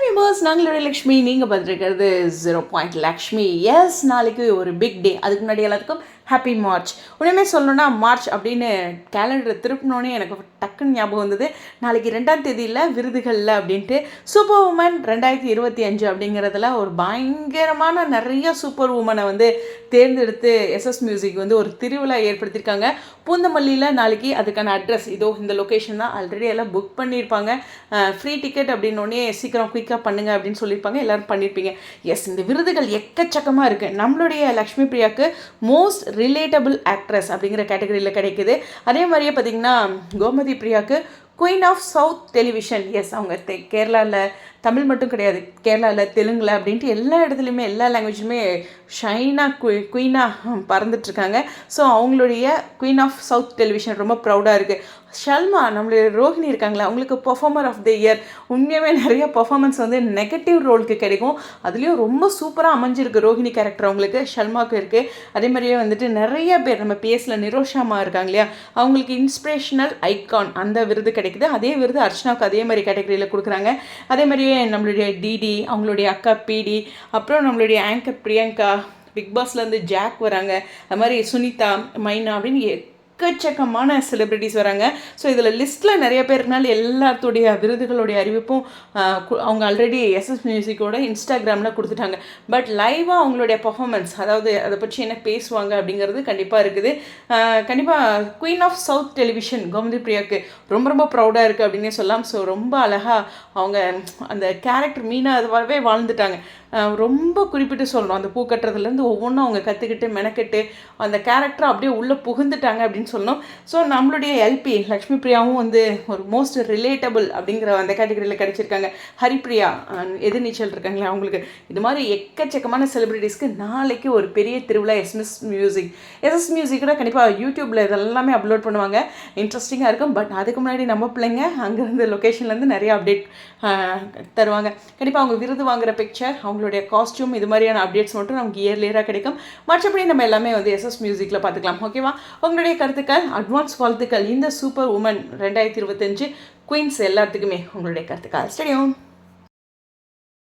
Viewers, நாங்களுடைய Lakshmi, நீங்கள் பார்த்துருக்கிறது 0 point Lakshmi. S, நாளைக்கு ஒரு பிக் டே. அதுக்கு முன்னாடி எல்லாத்துக்கும் ஹாப்பி மார்ச். உடனே சொல்லணும்னா மார்ச் அப்படின்னு கேலண்டரை திருப்பினோன்னே எனக்கு டக்குன்னு ஞாபகம் வந்தது. நாளைக்கு 2ஆம் தேதியில் விருதுகளில் அப்படின்ட்டு சூப்பர் உமன் 2025 அப்படிங்கிறதுல ஒரு பயங்கரமான நிறைய சூப்பர் உமனை வந்து தேர்ந்தெடுத்து எஸ்எஸ் மியூசிக் வந்து ஒரு திருவிழா ஏற்படுத்தியிருக்காங்க. பூந்தமல்லியில் நாளைக்கு அதுக்கான அட்ரஸ் இதோ இந்த லொக்கேஷன் தான். ஆல்ரெடி எல்லாம் புக் பண்ணியிருப்பாங்க. ஃப்ரீ டிக்கெட் அப்படின்னோடனே சீக்கிரம் குயிக்காக பண்ணுங்கள் அப்படின்னு சொல்லியிருப்பாங்க. எல்லோரும் பண்ணியிருப்பீங்க. எஸ், இந்த விருதுகள் எக்கச்சக்கமாக இருக்குது. நம்மளுடைய லக்ஷ்மி பிரியாவுக்கு மோஸ்ட் ரிலேட்டபிள் ஆக்ட்ரஸ் அப்படிங்கிற கேட்டகரியில் கிடைக்குது. அதே மாதிரியே பார்த்திங்கன்னா கோமதி பிரியாவுக்கு queen of south television. Yes, அவங்க கேரளாவில் தமிழ் மட்டும் கிடையாது, கேரளாவில் தெலுங்கில் அப்படின்ட்டு எல்லா இடத்துலையுமே எல்லா லாங்குவேஜுமே ஷைனாக குயினாக பறந்துட்டுருக்காங்க. ஸோ அவங்களுடைய குயின் ஆஃப் சவுத் டெலிவிஷன் ரொம்ப ப்ரௌடாக இருக்குது. ஷல்மா, நம்மளுடைய ரோஹிணி இருக்காங்களா, அவங்களுக்கு பர்ஃபார்மர் ஆஃப் த இயர். உண்மையாகவே நிறைய பர்ஃபார்மன்ஸ் வந்து நெகட்டிவ் ரோலுக்கு கிடைக்கும். அதுலேயும் ரொம்ப சூப்பராக அமைஞ்சிருக்கு ரோஹிணி கேரக்டர் அவங்களுக்கு, ஷல்மாவுக்கு இருக்குது. அதே மாதிரியே வந்துட்டு நிறைய பேர் நம்ம பேஸில் நிரோஷாமா இருக்காங்க இல்லையா, அவங்களுக்கு இன்ஸ்பிரேஷனல் ஐகான் அந்த விருது கிடைக்குது. அதே விருது அர்ச்சனாவுக்கு அதே மாதிரி கேட்டகரியில் கொடுக்குறாங்க. அதே மாதிரியே நம்மளுடைய டிடி, அவங்களுடைய அக்கா பிடி, அப்புறம் நம்மளுடைய ஆங்கர் பிரியங்கா, பிக் பாஸ்லேருந்து ஜாக் வராங்க, அது மாதிரி சுனிதா, மைனா அப்படின்னு எக்கச்சக்கமான செலிப்ரிட்டிஸ் வராங்க. ஸோ இதில் லிஸ்ட்டில் நிறைய பேர்னால எல்லாத்துடைய விருதுகளுடைய அறிவிப்பும் அவங்க ஆல்ரெடி எஸ்எஸ் மியூசிக்கோட இன்ஸ்டாகிராமில் கொடுத்துட்டாங்க. பட் லைவாக அவங்களுடைய பர்ஃபார்மன்ஸ், அதாவது அதை பற்றி என்ன பேசுவாங்க அப்படிங்கிறது கண்டிப்பாக இருக்குது. கண்டிப்பாக queen of south television Gomathi பிரியாவுக்கு ரொம்ப ரொம்ப ப்ரௌடாக இருக்குது அப்படின்னே சொல்லலாம். ஸோ ரொம்ப அழகாக அவங்க அந்த கேரக்டர் மீனாக அதுவாகவே வாழ்ந்துட்டாங்க. ரொம்ப குறிப்பிட்டு சொல்லணும், அந்த பூ கட்டுறதுலேருந்து ஒவ்வொன்றும் அவங்க கற்றுக்கிட்டு மெனக்கெட்டு அந்த கேரக்டரை அப்படியே உள்ளே புகுந்துட்டாங்க அப்படின்னு சொல்லணும். ஸோ நம்மளுடைய எல்பி லக்ஷ்மி பிரியாவும் வந்து ஒரு மோஸ்ட் ரிலேட்டபிள் அப்படிங்கிற அந்த கேட்டகரியில் கிடச்சிருக்காங்க. ஹரிப்ரியா எதிர்நீச்சல் இருக்காங்களே அவங்களுக்கு. இது மாதிரி எக்கச்சக்கமான செலிப்ரிட்டிஸ்க்கு நாளைக்கு ஒரு பெரிய திருவிழா எஸ்எஸ் மியூசிக்கோட கண்டிப்பாக யூடியூப்பில் இதெல்லாமே அப்லோட் பண்ணுவாங்க. இன்ட்ரெஸ்டிங்காக இருக்கும். பட் அதுக்கு முன்னாடி நம்ம பிள்ளைங்க அங்கேருந்து லொக்கேஷன்லேருந்து நிறைய அப்டேட் தருவாங்க. கண்டிப்பாக அவங்க விருது வாங்குகிற பிக்சர், அவங்களுடைய காஸ்டியூம், இது மாதிரியான அப்டேட்ஸ் மட்டும் நமக்கு இயர்லியராக கிடைக்கும். மற்றபடி நம்ம எல்லாமே வந்து எஸ்எஸ் மியூசிக்கில் பார்த்துக்கலாம். ஓகேவா? உங்களுடைய கருத்துக்கள், அட்வான்ஸ் வாழ்த்துக்கள் இந்த சூப்பர் உமன் 2025 குயின்ஸ் எல்லாத்துக்குமே உங்களுடைய கருத்துக்கள். ஸ்டேடியம்.